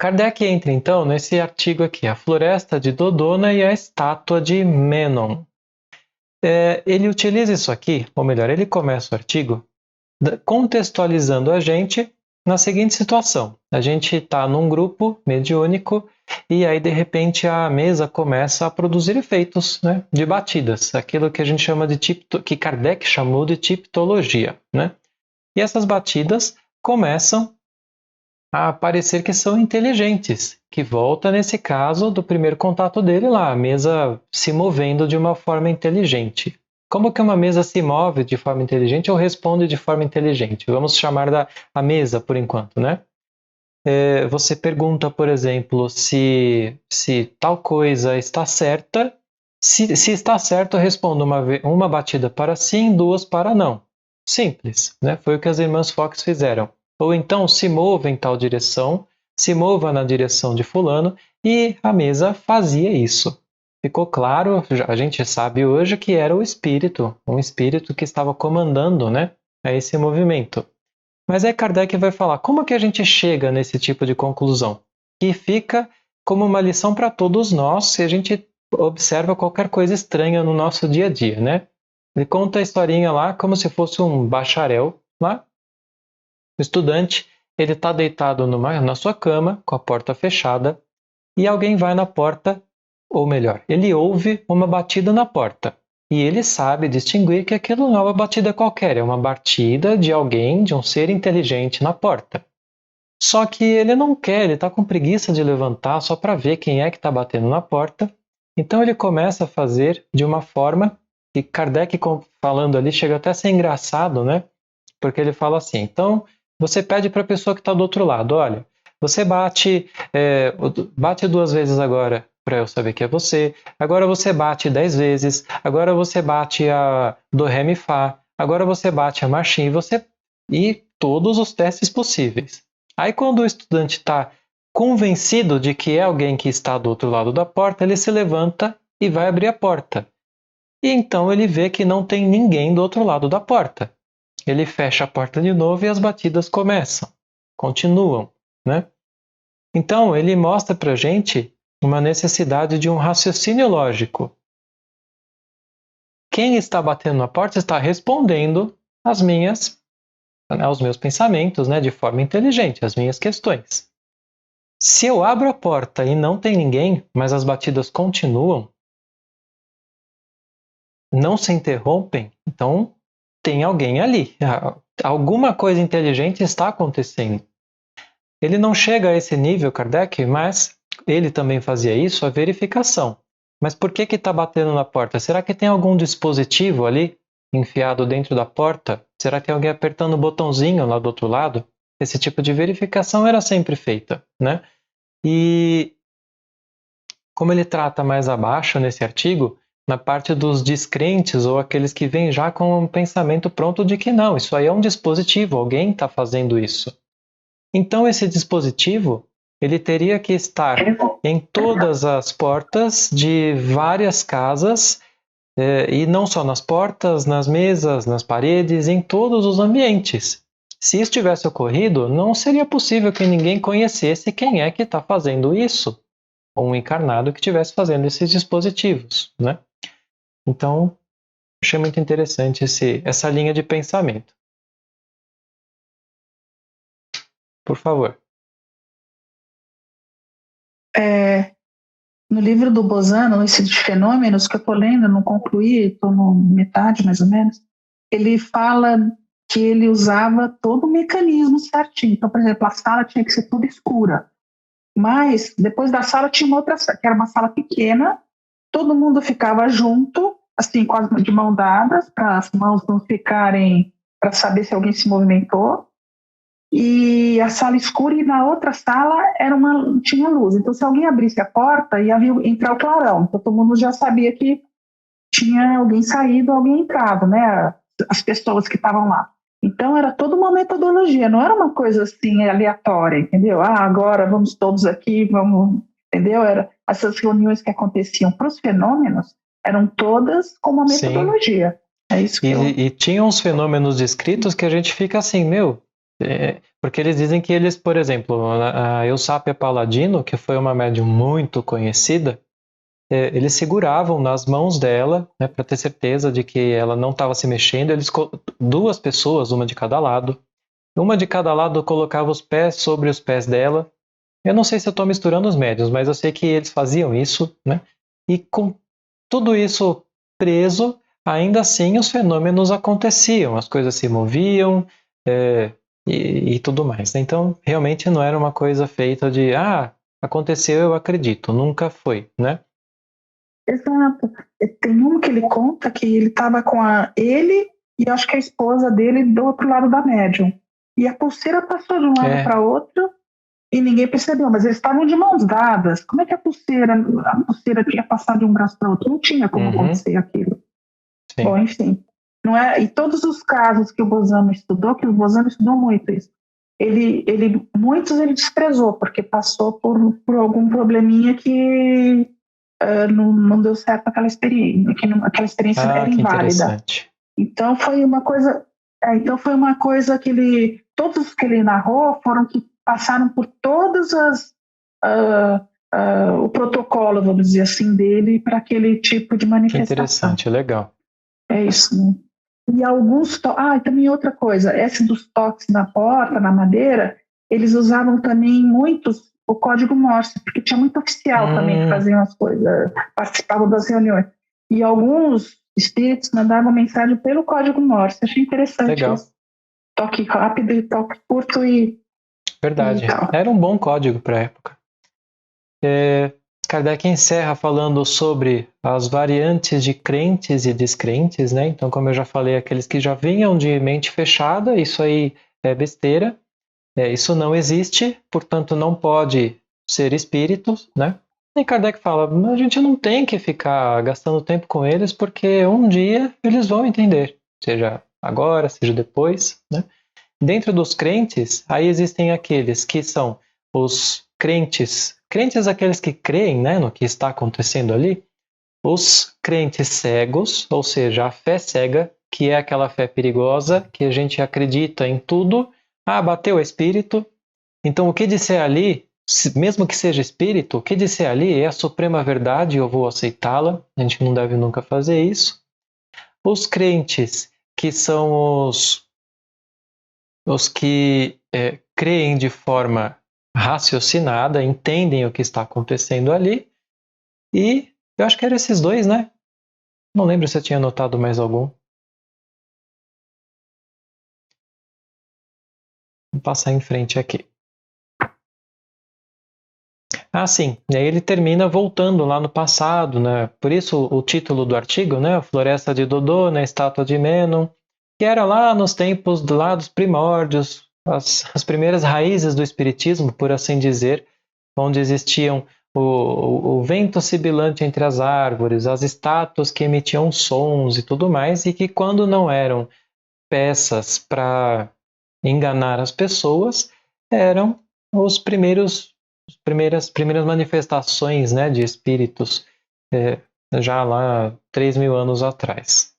Kardec entra então nesse artigo aqui, a Floresta de Dodona e a Estátua de Menon. Ele utiliza isso aqui, ou melhor, ele começa o artigo contextualizando a gente na seguinte situação. A gente está num grupo mediúnico e aí de repente a mesa começa a produzir efeitos, né, de batidas, aquilo que a gente chama de que Kardec chamou de tiptologia, né? E essas batidas começam a parecer que são inteligentes, que volta nesse caso do primeiro contato dele lá, a mesa se movendo de uma forma inteligente. Como que uma mesa se move de forma inteligente ou responde de forma inteligente? Vamos chamar a mesa por enquanto, né? Você pergunta, por exemplo, se tal coisa está certa. Se está certo, responda uma batida para sim, duas para não. Simples, né? Foi o que as irmãs Fox fizeram. Ou então, se mova em tal direção, se mova na direção de fulano, e a mesa fazia isso. Ficou claro, a gente sabe hoje que era o espírito, um espírito que estava comandando, né, a esse movimento. Mas aí Kardec vai falar, como que a gente chega nesse tipo de conclusão? E fica como uma lição para todos nós, se a gente observa qualquer coisa estranha no nosso dia a dia, né? Ele conta a historinha lá como se fosse um bacharel lá. O estudante, ele está deitado na sua cama, com a porta fechada, e alguém vai na porta, ou melhor, ele ouve uma batida na porta. E ele sabe distinguir que aquilo não é uma batida qualquer, é uma batida de alguém, de um ser inteligente na porta. Só que ele não quer, ele está com preguiça de levantar só para ver quem é que está batendo na porta. Então ele começa a fazer de uma forma que Kardec falando ali chega até a ser engraçado, né? Porque ele fala assim, então você pede para a pessoa que está do outro lado, olha, você bate 2 vezes agora para eu saber que é você, agora você bate 10 vezes, agora você bate a do, ré, mi, fá, agora você bate a marchinha e todos os testes possíveis. Aí quando o estudante está convencido de que é alguém que está do outro lado da porta, ele se levanta e vai abrir a porta. E então ele vê que não tem ninguém do outro lado da porta. Ele fecha a porta de novo e as batidas continuam, né? Então ele mostra para a gente uma necessidade de um raciocínio lógico. Quem está batendo na porta está respondendo aos meus pensamentos, né, de forma inteligente, às minhas questões. Se eu abro a porta e não tem ninguém, mas as batidas continuam, não se interrompem, então tem alguém ali. Alguma coisa inteligente está acontecendo. Ele não chega a esse nível, Kardec, mas ele também fazia isso, a verificação. Mas por que está batendo na porta? Será que tem algum dispositivo ali enfiado dentro da porta? Será que tem alguém apertando o botãozinho lá do outro lado? Esse tipo de verificação era sempre feita, né? E como ele trata mais abaixo nesse artigo, na parte dos descrentes ou aqueles que vêm já com um pensamento pronto de que não, isso aí é um dispositivo, alguém está fazendo isso. Então esse dispositivo, ele teria que estar em todas as portas de várias casas, e não só nas portas, nas mesas, nas paredes, em todos os ambientes. Se isso tivesse ocorrido, não seria possível que ninguém conhecesse quem é que está fazendo isso, ou um encarnado que estivesse fazendo esses dispositivos, né? Então, achei muito interessante essa linha de pensamento. Por favor. No livro do Bozano, esse de fenômenos que eu estou lendo, não concluí, estou no metade mais ou menos, ele fala que ele usava todo o mecanismo certinho. Então, por exemplo, a sala tinha que ser toda escura. Mas, depois da sala, tinha uma outra sala, que era uma sala pequena, todo mundo ficava junto, assim, quase de mão dadas, para as mãos não ficarem, para saber se alguém se movimentou. E a sala escura, e na outra sala tinha luz. Então, se alguém abrisse a porta, ia entrar o clarão. Então, todo mundo já sabia que tinha alguém saído, alguém entrado, né? As pessoas que estavam lá. Então, era toda uma metodologia, não era uma coisa assim aleatória, entendeu? Agora vamos todos aqui, vamos, entendeu? Essas reuniões que aconteciam para os fenômenos eram todas com uma metodologia. Sim. É isso que e tinha uns fenômenos descritos que a gente fica assim, Porque eles dizem que eles, por exemplo, a Eusápia Palladino, que foi uma médium muito conhecida, eles seguravam nas mãos dela, né, para ter certeza de que ela não estava se mexendo. Duas pessoas, uma de cada lado colocava os pés sobre os pés dela. Eu não sei se eu estou misturando os médiuns, mas eu sei que eles faziam isso, né? E com tudo isso preso, ainda assim os fenômenos aconteciam, as coisas se moviam, e tudo mais. Então, realmente não era uma coisa feita de, aconteceu, eu acredito, nunca foi, né? Exato. Tem um que ele conta que ele estava com ele e acho que a esposa dele do outro lado da médium. E a pulseira passou de um lado para outro e ninguém percebeu, mas eles estavam de mãos dadas. Como é que a pulseira tinha passado de um braço para outro? Não tinha como acontecer aquilo. Sim. Bom, enfim. Não é, e todos os casos que o Bozano estudou, que o Bozano estudou muito isso, muitos ele desprezou, porque passou por algum probleminha que não deu certo aquela experiência, aquela experiência era inválida. Então foi uma coisa que todos os que ele narrou foram que passaram por todas o protocolo, vamos dizer assim, dele para aquele tipo de manifestação. Que interessante, legal. É isso, né? E alguns também outra coisa, esse dos toques na porta, na madeira, eles usavam também muitos o código Morse, porque tinha muito oficial também que faziam as coisas, participavam das reuniões. E alguns espíritos mandavam mensagem pelo código Morse. Achei interessante. Legal. Isso. Toque rápido e toque curto e... Verdade. Era um bom código para a época. Kardec encerra falando sobre as variantes de crentes e descrentes, né? Então, como eu já falei, aqueles que já vinham de mente fechada, isso aí é besteira. Isso não existe, portanto não pode ser espírito, né? E Kardec fala, a gente não tem que ficar gastando tempo com eles, porque um dia eles vão entender, seja agora, seja depois, né? Dentro dos crentes, aí existem aqueles que são os crentes aqueles que creem, né, no que está acontecendo ali, os crentes cegos, ou seja, a fé cega, que é aquela fé perigosa, que a gente acredita em tudo, bateu o espírito, então o que disser ali, mesmo que seja espírito, o que disser ali é a suprema verdade, eu vou aceitá-la, a gente não deve nunca fazer isso. Os crentes, que são os que creem de forma raciocinada, entendem o que está acontecendo ali, e eu acho que eram esses dois, né? Não lembro se eu tinha anotado mais algum. Vou passar em frente aqui. Sim, e aí ele termina voltando lá no passado, né? Por isso o título do artigo, né? A Floresta de Dodona, a Estátua de Menon, que era lá nos tempos dos primórdios, as primeiras raízes do espiritismo, por assim dizer, onde existiam o vento sibilante entre as árvores, as estátuas que emitiam sons e tudo mais, e que quando não eram peças para enganar as pessoas, eram as primeiras manifestações, né, de espíritos, já lá 3.000 anos atrás.